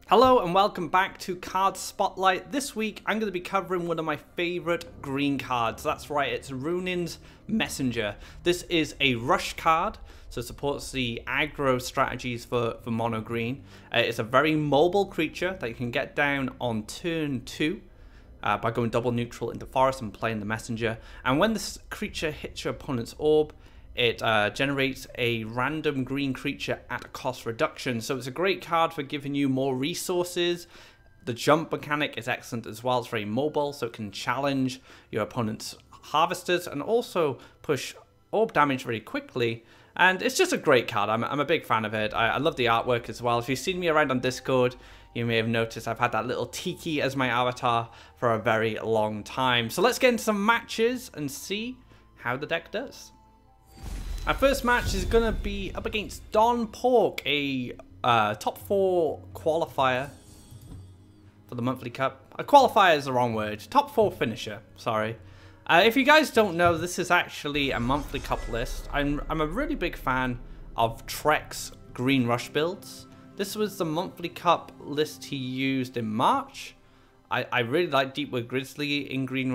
Hello and welcome back to Card Spotlight. This week I'm going to be covering one of my favourite green cards. That's right, it's Ruunin's Messenger. This is a rush card, so it supports the aggro strategies for mono green. It's a very mobile creature that you can get down on turn 2 by going double neutral into forest and playing the Messenger. And when this creature hits your opponent's orb, it generates a random green creature at a cost reduction. So it's a great card for giving you more resources. The jump mechanic is excellent as well. It's very mobile, so it can challenge your opponent's harvesters and also push orb damage very quickly. And it's just a great card. I'm a big fan of it. I love the artwork as well. If you've seen me around on Discord, you may have noticed I've had that little tiki as my avatar for a very long time. So let's get into some matches and see how the deck does. Our first match is going to be up against Don Pork, a top 4 qualifier for the monthly cup. A qualifier is the wrong word. Top 4 finisher, sorry. If you guys don't know, this is actually a monthly cup list. I'm a really big fan of Trek's Green Rush builds. This was the monthly cup list he used in March. I really like Deepwood Grizzly in Green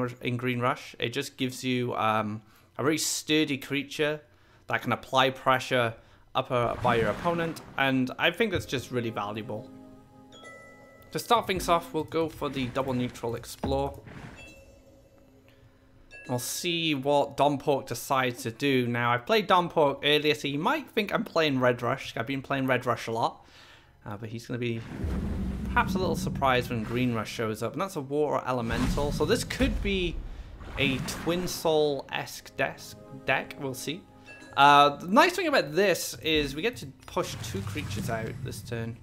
Rush. It just gives you a very sturdy creature that can apply pressure by your opponent, and I think that's just really valuable. To start things off, we'll go for the double neutral explore. We'll see what Don Pork decides to do. Now, I've played Don Pork earlier, so you might think I'm playing Red Rush. I've been playing Red Rush a lot, but he's going to be perhaps a little surprised when Green Rush shows up, and that's a water elemental. So this could be a Twin Soul-esque deck, we'll see. The nice thing about this is we get to push 2 creatures out this turn.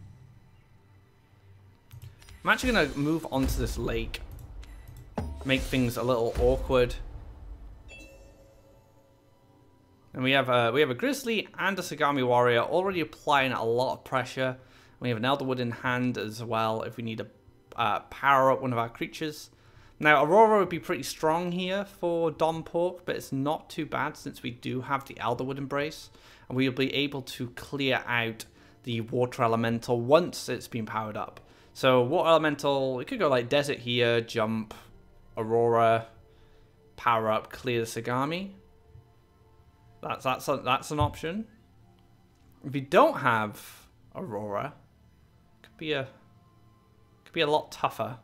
I'm actually going to move onto this lake, make things a little awkward. And we have a Grizzly and a Sagami Warrior already applying a lot of pressure. We have an Elderwood in hand as well if we need to power up one of our creatures. Now, Aurora would be pretty strong here for Don Pork, but it's not too bad since we do have the Elderwood Embrace, and we'll be able to clear out the Water Elemental once it's been powered up. So, Water Elemental, we could go like Desert here, jump, Aurora, power up, clear the Sagami. That's an option. If you don't have Aurora, it could be a lot tougher.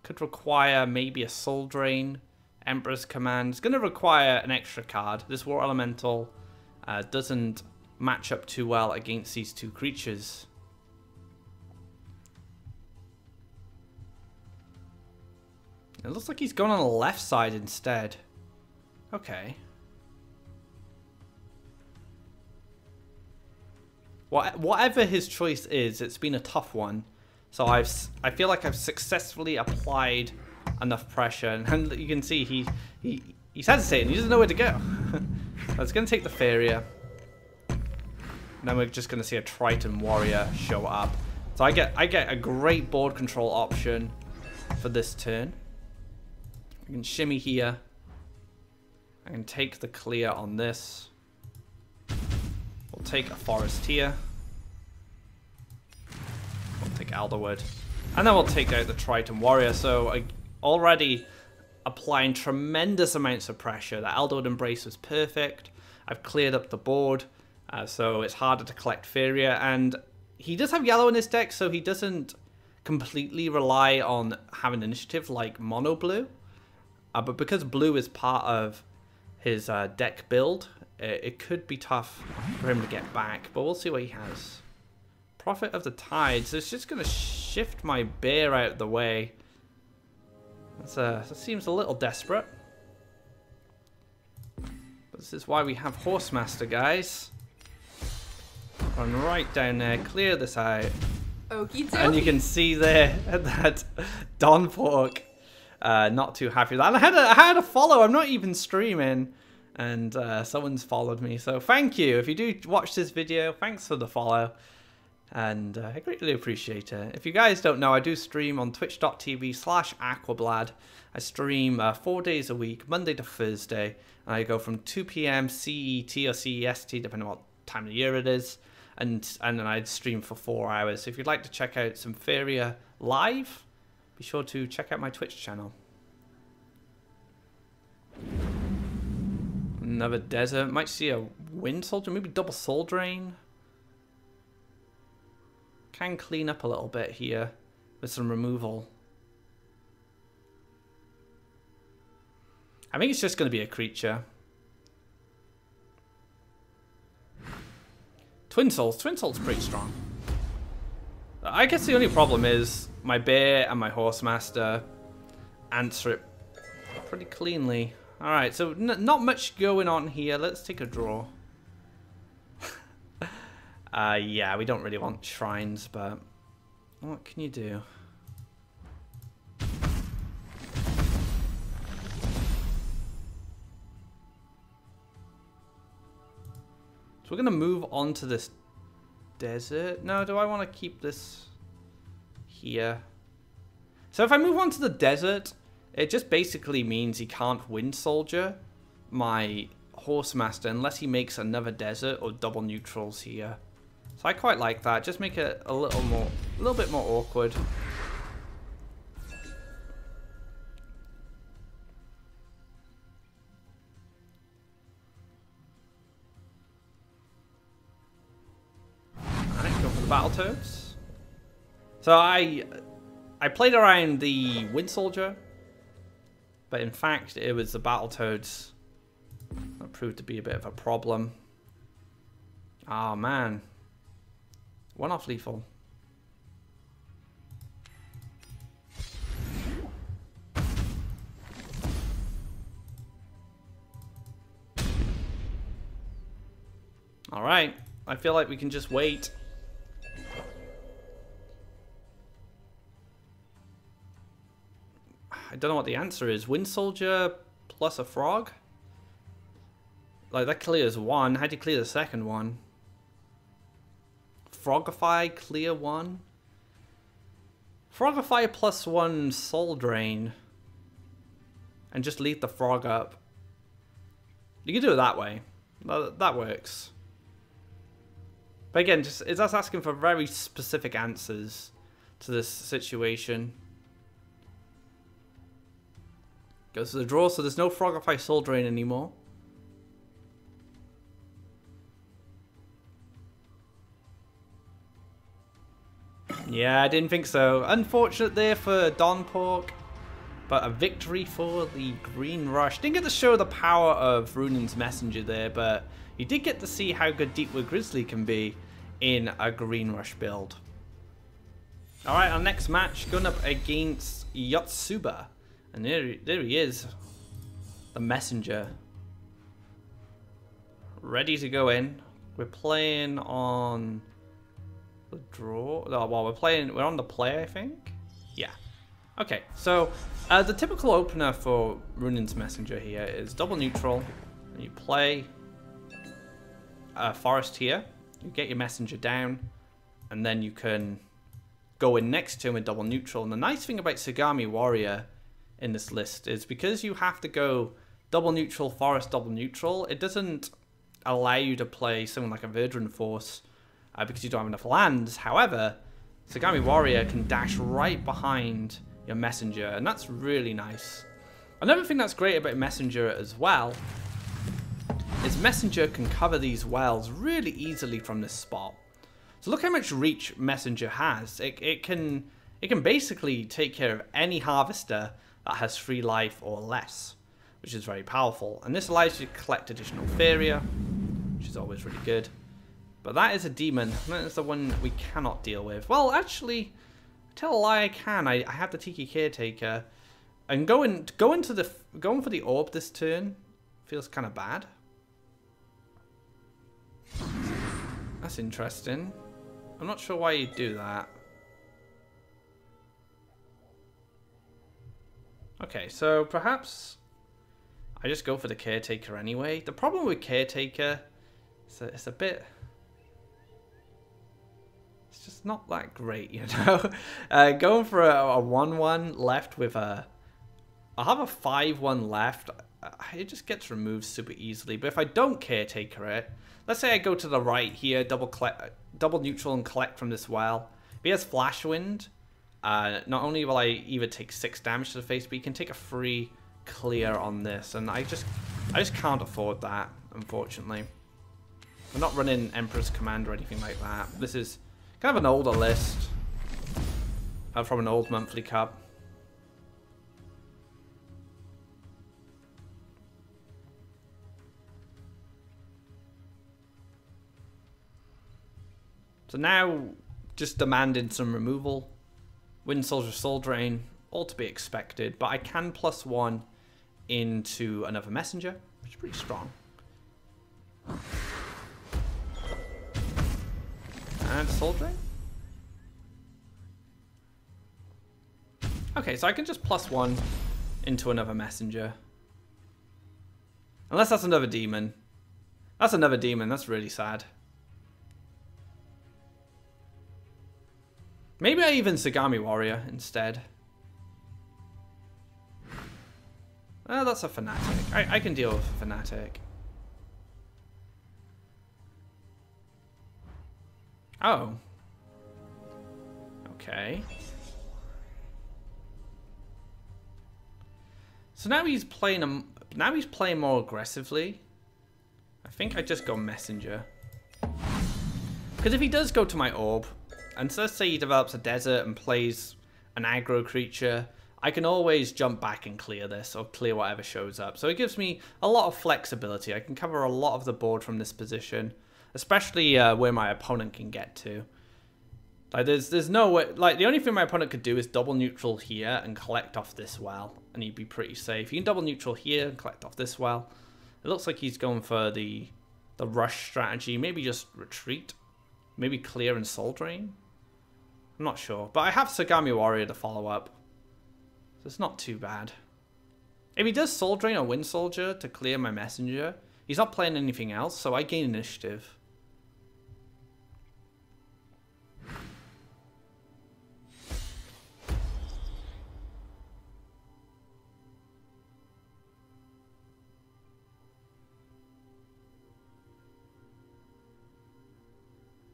Could require maybe a Soul Drain, Emperor's Command. It's going to require an extra card. This Water Elemental doesn't match up too well against these 2 creatures. It looks like he's going on the left side instead. Okay. Whatever his choice is, it's been a tough one. So I feel like I've successfully applied enough pressure, and you can see he's hesitating. He doesn't know where to go. I was going to take the Faeria. Then we're just going to see a Triton Warrior show up. So I get a great board control option for this turn. I can shimmy here. I can take the clear on this. We'll take a forest here. Take Elderwood, and then we'll take out the Triton Warrior. So already applying tremendous amounts of pressure. The Elderwood Embrace was perfect. I've cleared up the board, so it's harder to collect Faeria, and he does have yellow in his deck, so he doesn't completely rely on having initiative like mono blue, but because blue is part of his deck build, it could be tough for him to get back, but we'll see what he has. Prophet of the Tides. So it's just going to shift my bear out of the way. That seems a little desperate. But this is why we have Horsemaster, guys. Run right down there, clear this out. Okie dokie. And you can see there that Don Pork not too happy with that. And I had a follow. I'm not even streaming. And someone's followed me. So thank you. If you do watch this video, thanks for the follow. And I greatly appreciate it. If you guys don't know, I do stream on twitch.tv/Aquablad. I stream 4 days a week, Monday to Thursday. And I go from 2 PM CET or CEST, depending on what time of year it is. and then I'd stream for 4 hours. So if you'd like to check out some Faeria live, be sure to check out my Twitch channel. Another desert. Might see a wind soldier, maybe double soul drain. Can clean up a little bit here with some removal. I think it's just going to be a creature. Twin Souls. Twin Souls pretty strong. I guess the only problem is my bear and my Horsemaster answer it pretty cleanly. Alright, so not much going on here. Let's take a draw. Yeah, we don't really want shrines, but what can you do? So we're going to move on to this desert. No, do I want to keep this here? So if I move on to the desert, it just basically means he can't wind soldier my Horsemaster unless he makes another desert or double neutrals here. So I quite like that. Just make it a little bit more awkward. Battletoads. So I played around the Wind Soldier, but in fact it was the Battletoads that proved to be a bit of a problem. Oh man. One off lethal. Alright. I feel like we can just wait. I don't know what the answer is. Wind Soldier plus a frog? Like, that clears one. How do you clear the second one? Frogify, clear one? Frogify plus one soul drain. And just leave the frog up. You can do it that way. That works. But again, it's us asking for very specific answers to this situation. Goes to the draw, so there's no Frogify Soul Drain anymore. Yeah, I didn't think so. Unfortunate there for Don Pork, but a victory for the Green Rush. Didn't get to show the power of Ruunin's Messenger there, but you did get to see how good Deepwood Grizzly can be in a Green Rush build. Alright, our next match going up against Yotsuba. And there he is, the Messenger, ready to go in. We're playing on the draw. Oh, well, we're on the play, I think. Yeah. Okay. So the typical opener for Ruunin's Messenger here is double neutral. And you play a forest here. You get your Messenger down, and then you can go in next to him with double neutral. And the nice thing about Sagami Warrior in this list is because you have to go double neutral, forest, double neutral, it doesn't allow you to play something like a Verdran Force because you don't have enough lands. However, Sagami Warrior can dash right behind your Messenger, and that's really nice. Another thing that's great about Messenger as well is Messenger can cover these wells really easily from this spot. So look how much reach Messenger has. It can basically take care of any harvester that has 3 life or less, which is very powerful. And this allows you to collect additional Faeria, which is always really good. But that is a demon. That is the one we cannot deal with. Well, actually, tell a lie, I can. I have the Tiki Caretaker. And going for the orb this turn feels kind of bad. That's interesting. I'm not sure why you'd do that. Okay, so perhaps I just go for the Caretaker anyway. The problem with Caretaker is that it's a bit... It's just not that great, you know? Going for a 1-1 left with a... I'll have a 5-1 left. It just gets removed super easily. But if I don't Caretaker it, let's say I go to the right here, double double neutral and collect from this well. If he has Flash Wind, not only will I either take 6 damage to the face, but he can take a free clear on this, and I just can't afford that, unfortunately. I'm not running Emperor's Command or anything like that. This is kind of an older list from an old monthly cup. So now, just demanding some removal. Wind Soldier, Soul Drain, all to be expected, but I can +1 into another Messenger, which is pretty strong. And Soul Drain. Okay, so I can just +1 into another Messenger. Unless that's another demon. That's another demon, that's really sad. Maybe I even Sagami Warrior instead. Oh, that's a Fanatic. I can deal with a Fanatic. Oh. Okay. So now he's playing more aggressively. I think I just go Messenger. Because if he does go to my orb, and so let's say he develops a desert and plays an aggro creature, I can always jump back and clear this, or clear whatever shows up. So it gives me a lot of flexibility. I can cover a lot of the board from this position, especially where my opponent can get to. Like there's no way, like the only thing my opponent could do is double neutral here and collect off this well, and he'd be pretty safe. You can double neutral here and collect off this well. It looks like he's going for the rush strategy, maybe just retreat, maybe clear and soul drain. I'm not sure, but I have Sagami Warrior to follow up, so it's not too bad. If he does Soul Drain or Wind Soldier to clear my Messenger, he's not playing anything else, so I gain initiative.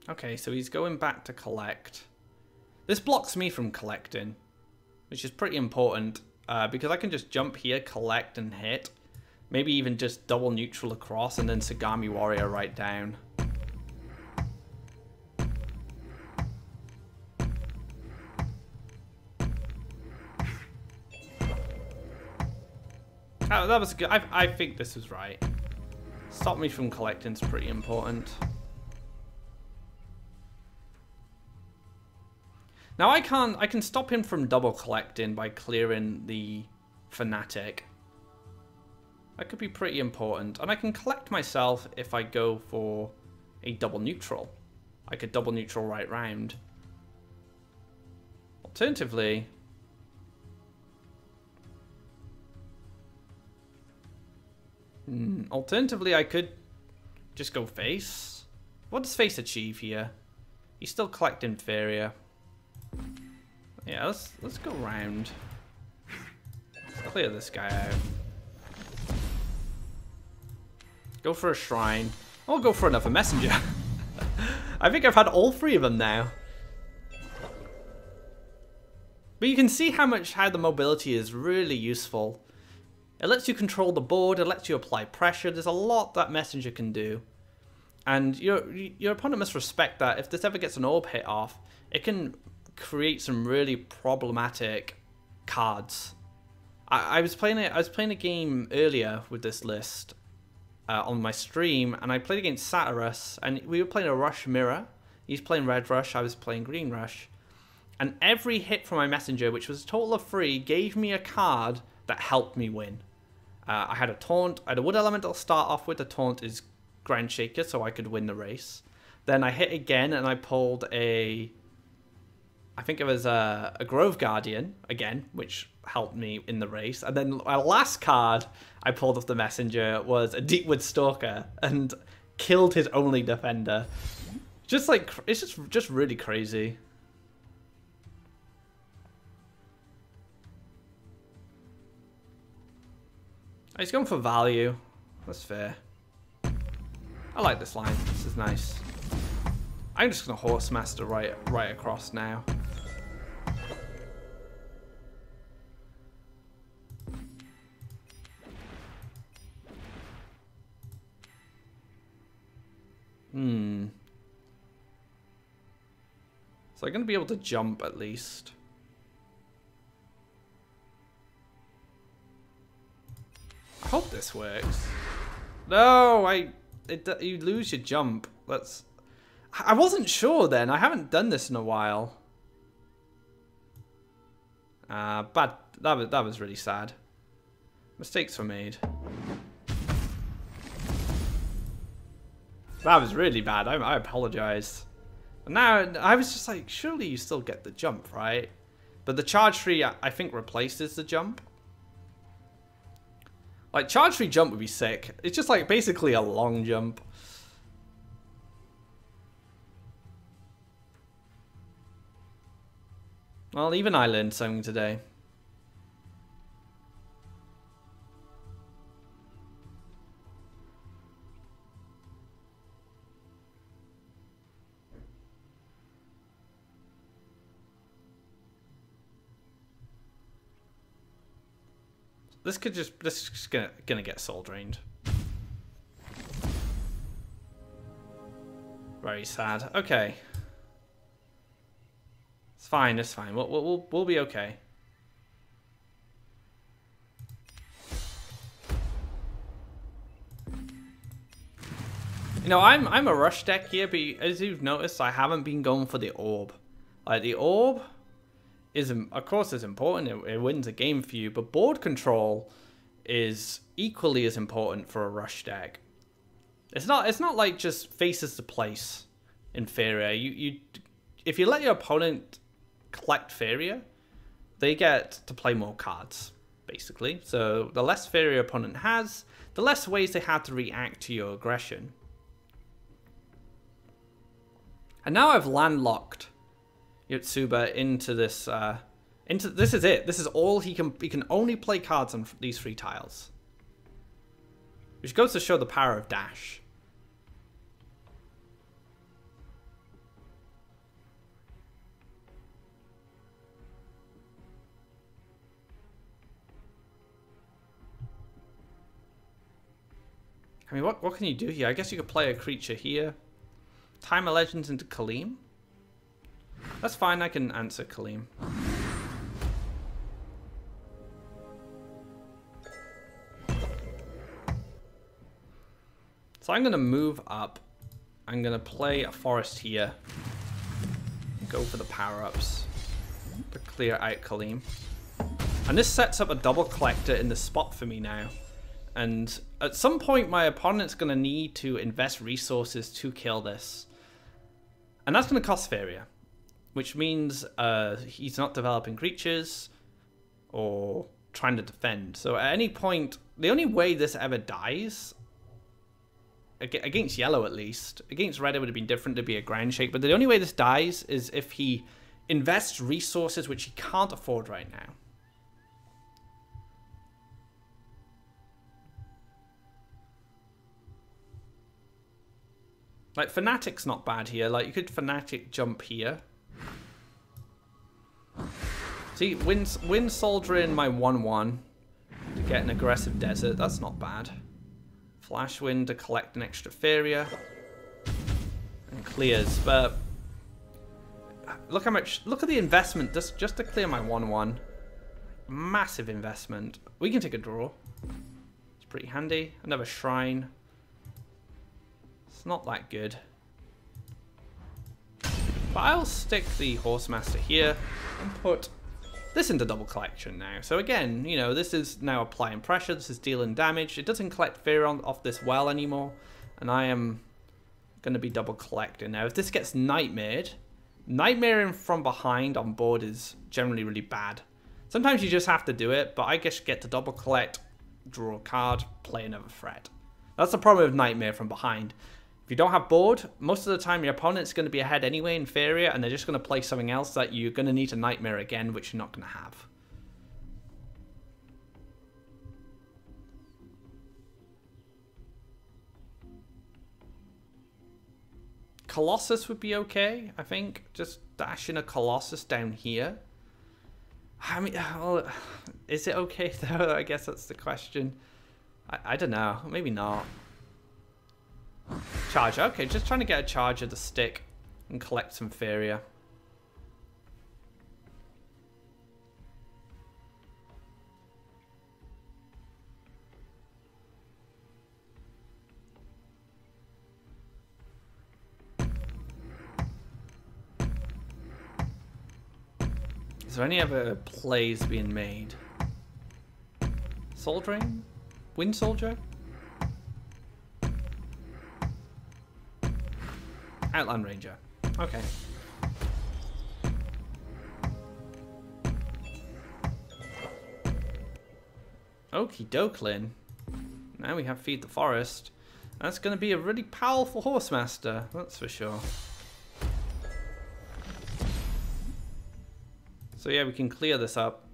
Okay, so he's going back to collect. This blocks me from collecting, which is pretty important, because I can just jump here, collect and hit. Maybe even just double neutral across and then Sagami Warrior right down. Oh, that was good. I think this was right. Stop me from collecting is pretty important. Now I can stop him from double collecting by clearing the Fanatic. That could be pretty important. And I can collect myself if I go for a double neutral. I could double neutral right round. Alternatively, I could just go face. What does face achieve here? He's still collecting Faeria. Yeah, let's go round. Let's clear this guy out. Go for a shrine. I'll go for another messenger. I think I've had all 3 of them now. But you can see how the mobility is really useful. It lets you control the board, it lets you apply pressure. There's a lot that messenger can do. And your opponent must respect that. If this ever gets an orb hit off, it can create some really problematic cards. I was playing a game earlier with this list on my stream, and I played against Satyrus, and we were playing a Rush Mirror. He's playing Red Rush, I was playing Green Rush. And every hit from my messenger, which was a total of 3, gave me a card that helped me win. I had a taunt, I had a wood elemental start off with. The taunt is Ground Shaker, so I could win the race. Then I hit again, and I pulled I think it was a Grove Guardian, again, which helped me in the race. And then my last card I pulled off the messenger was a Deepwood Stalker, and killed his only defender. Just like, it's just really crazy. He's going for value. That's fair. I like this line. This is nice. I'm just gonna Horse Master right across now. So I'm gonna be able to jump at least. I hope this works. No, you lose your jump. I wasn't sure then. I haven't done this in a while. But that was really sad. Mistakes were made. That was really bad. I apologize. But now I was just like, surely you still get the jump, right? But the charge tree, I think, replaces the jump. Like, charge tree jump would be sick. It's just like basically a long jump. Well, even I learned something today. This is just gonna get soul drained. Very sad. Okay. It's fine. It's fine. We'll be okay. You know, I'm a rush deck here, but as you've noticed, I haven't been going for the orb. Like, the orb is, of course, is important. It wins a game for you, but board control is equally as important for a rush deck. It's not like just faces to place in Faeria. If you let your opponent collect Faeria, they get to play more cards, basically. So the less Faeria your opponent has, the less ways they have to react to your aggression. And now I've landlocked Yotsuba into this. This is it. This is all he can. He can only play cards on these 3 tiles, which goes to show the power of dash. I mean, what can you do here? I guess you could play a creature here. Time a Legends into Kaleem. That's fine, I can answer Kaleem. So I'm going to move up. I'm going to play a forest here. Go for the power-ups to clear out Kaleem. And this sets up a double collector in the spot for me now. And at some point my opponent's going to need to invest resources to kill this. And that's going to cost Faeria. Which means he's not developing creatures or trying to defend. So at any point, the only way this ever dies, against yellow at least, against red it would have been different to be a ground shake, but the only way this dies is if he invests resources which he can't afford right now. Like, Fanatic's not bad here. Like, you could Fanatic jump here. See, win Soldier in my 1/1 to get an aggressive desert. That's not bad. Flash Wind to collect an extra Faeria. And clears. But look how much. Look at the investment just to clear my 1/1. Massive investment. We can take a draw. It's pretty handy. Another Shrine. It's not that good. But I'll stick the Horsemaster here and put this into double collection now. So again, you know, this is now applying pressure. This is dealing damage. It doesn't collect Faeria off this well anymore. And I am going to be double collecting. Now, if this gets nightmared, nightmaring from behind on board is generally really bad. Sometimes you just have to do it, but I guess you get to double collect, draw a card, play another threat. That's the problem with nightmare from behind. If you don't have board, most of the time your opponent's going to be ahead anyway in Faeria, and they're just going to play something else that you're going to need to nightmare again, which you're not going to have. Colossus would be okay, I think. Just dashing a Colossus down here. I mean, well, is it okay though? I guess that's the question. I don't know. Maybe not. Charge. Okay, just trying to get a charge of the stick and collect some Faeria. Is there any other plays being made? Soldering? Wind Soldier? Outland Ranger. Okay. Okie doklin. Now we have Feed the Forest. That's going to be a really powerful Horsemaster, that's for sure. So yeah, we can clear this up.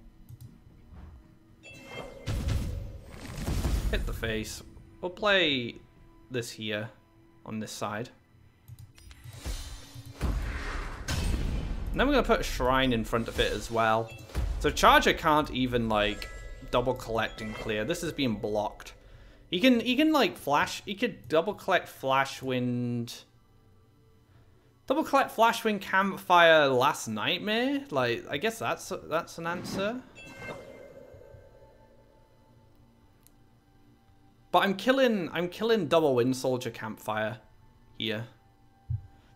Hit the face. We'll play this here on this side. And then we're going to put a shrine in front of it as well. So Charger can't even like double collect and clear. This is being blocked. He can like flash. He could double collect Flashwind. Double collect Flashwind, Campfire, Last Nightmare. Like, I guess that's an answer. But I'm killing double Wind Soldier Campfire here.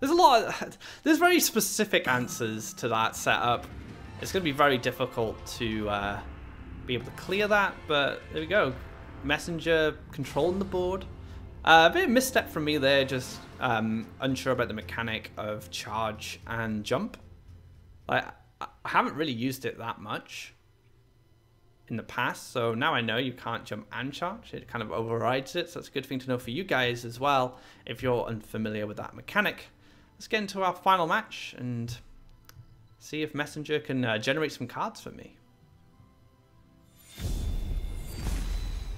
There's very specific answers to that setup. It's going to be very difficult to be able to clear that, but there we go. Messenger controlling the board. A bit of misstep from me there, just unsure about the mechanic of charge and jump. I haven't really used it that much in the past, so now I know you can't jump and charge. It kind of overrides it, so that's a good thing to know for you guys as well, if you're unfamiliar with that mechanic. Let's get into our final match and see if Messenger can generate some cards for me.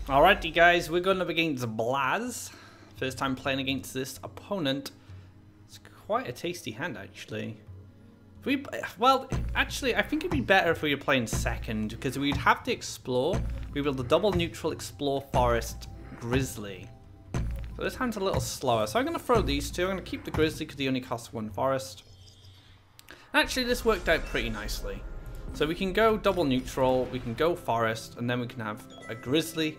Alrighty guys, we're going up against Blaz. First time playing against this opponent. It's quite a tasty hand actually. Well, actually I think it'd be better if we were playing second, because we'd have to explore. We'd be able to double neutral, explore, forest, grizzly. So this hand's a little slower. So I'm going to throw these two. I'm going to keep the grizzly because they only cost one forest. Actually this worked out pretty nicely. So we can go double neutral, we can go forest, and then we can have a grizzly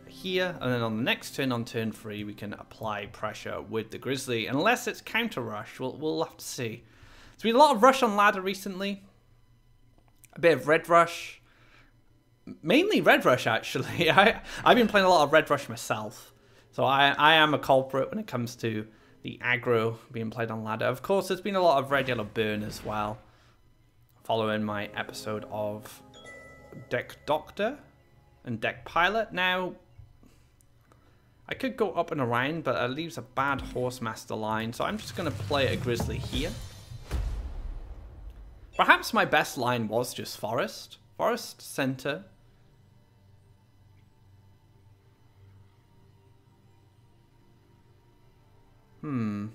here, and then on the next turn, on turn 3, we can apply pressure with the grizzly, unless it's counter rush. We'll have to see. There's been a lot of rush on ladder recently, a bit of red rush, mainly red rush actually. I've been playing a lot of red rush myself, so I am a culprit when it comes to the aggro being played on ladder. Of course, there's been a lot of red yellow burn as well, following my episode of Deck Doctor and Deck Pilot. Now, I could go up and around, but it leaves a bad Horsemaster line, so I'm just going to play a Grizzly here. Perhaps my best line was just Forest. Forest, center. I'm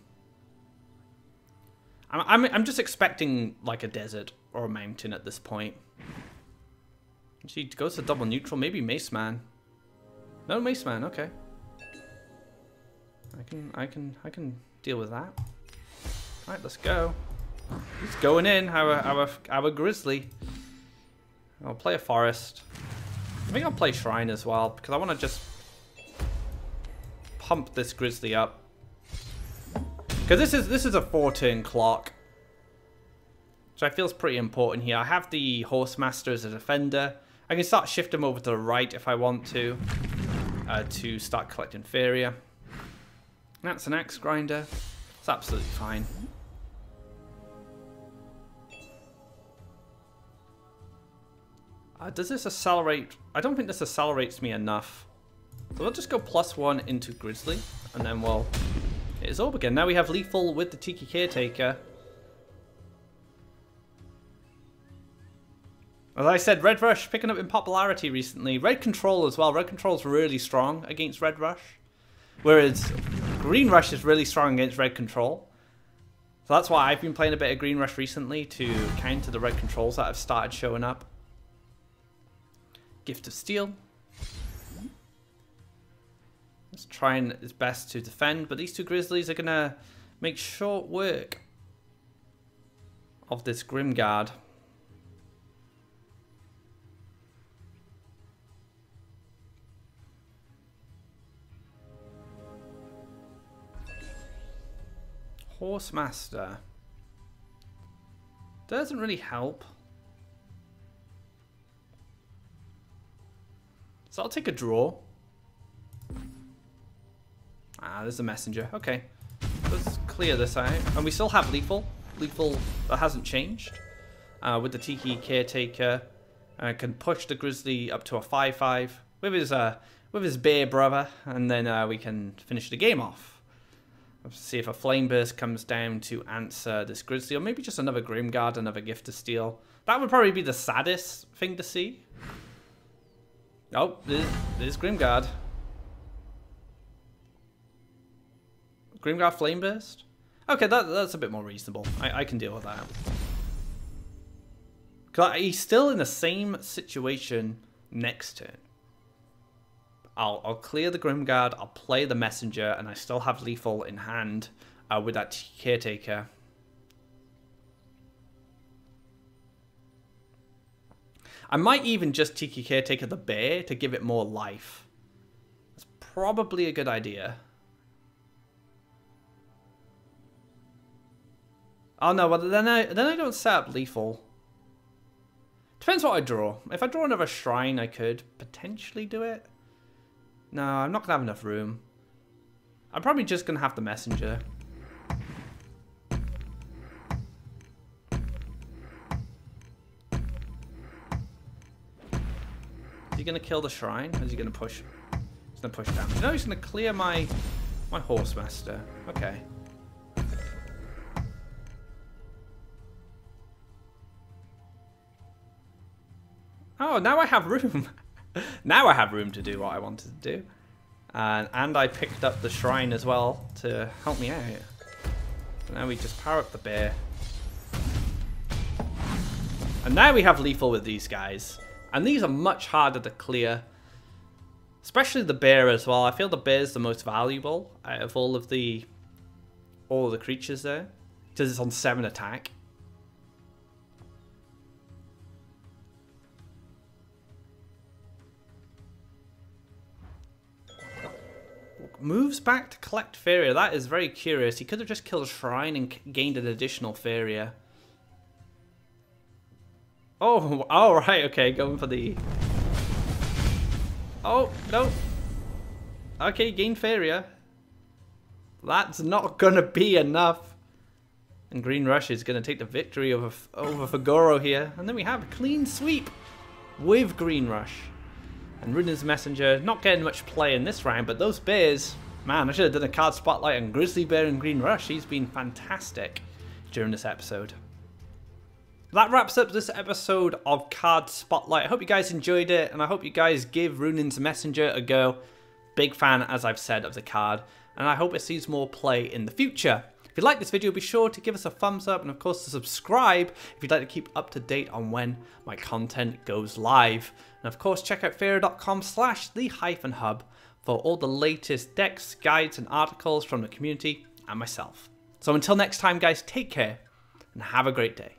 just expecting like a desert or a mountain at this point. She goes to double neutral, maybe Mace Man. No Mace Man, okay. I can deal with that. Alright, let's go. He's going in, our grizzly. I'll play a forest. I think I'll play shrine as well, because I want to just pump this grizzly up. Because this is a 4-turn clock, so I feel it's pretty important here. I have the Horsemaster as a defender. I can start shifting him over to the right if I want to start collecting Faeria. That's an axe grinder. It's absolutely fine. Does this accelerate? I don't think this accelerates me enough. So we'll just go +1 into Grizzly, and then we'll hit his orb again. Now we have lethal with the Tiki Caretaker. As I said, Red Rush picking up in popularity recently. Red Control as well. Red Control's really strong against Red Rush. Whereas Green Rush is really strong against Red Control. So that's why I've been playing a bit of Green Rush recently to counter the red controls that have started showing up. Gift of Steel. It's trying its best to defend, but these two Grizzlies are going to make short work of this Grimguard. Horsemaster. Doesn't really help. So I'll take a draw. Ah, there's a messenger. Okay. Let's clear this out. And we still have lethal. Lethal that hasn't changed. With the Tiki Caretaker. Can push the Grizzly up to a 5-5 with his bear brother. And then we can finish the game off. Let's see if a Flame Burst comes down to answer this Grizzly. Or maybe just another Grimguard, another Gift of Steel. That would probably be the saddest thing to see. Oh, there's Grimguard. Grimguard Flame Burst? Okay, that's a bit more reasonable. I can deal with that. 'Cause he's still in the same situation next turn. I'll clear the Grimguard, I'll play the Messenger, and I still have lethal in hand with that Caretaker. I might even just Tiki Caretaker the bear to give it more life. That's probably a good idea. Oh no, well then I don't set up lethal. Depends what I draw. If I draw another shrine, I could potentially do it. No, I'm not gonna have enough room. I'm probably just gonna have the Messenger. Is he gonna kill the shrine? Or is he gonna push? He's gonna push damage. No, he's gonna clear my Horsemaster. Okay. Oh, now I have room. Now I have room to do what I wanted to do. And I picked up the shrine as well to help me out. So now we just power up the bear. And now we have lethal with these guys. And these are much harder to clear. Especially the bear as well. I feel the bear is the most valuable out of all of the creatures there. Because it's on 7 attack. Moves back to collect Faeria. That is very curious. He could have just killed a shrine and gained an additional Faeria. Oh, right, okay, going for the... Oh, no. Okay, gained Faeria. That's not gonna be enough. And Green Rush is gonna take the victory over Fagoro here. And then we have a clean sweep with Green Rush. And Ruunin's Messenger, not getting much play in this round, but those bears, man, I should have done a card spotlight on Grizzly Bear and Green Rush. He's been fantastic during this episode. That wraps up this episode of Card Spotlight. I hope you guys enjoyed it, and I hope you guys give Ruunin's Messenger a go. Big fan, as I've said, of the card, and I hope it sees more play in the future. If you like this video, be sure to give us a thumbs up, and of course to subscribe if you'd like to keep up to date on when my content goes live. And of course, check out Faeria.com/the-hub for all the latest decks, guides, and articles from the community and myself. So until next time, guys, take care and have a great day.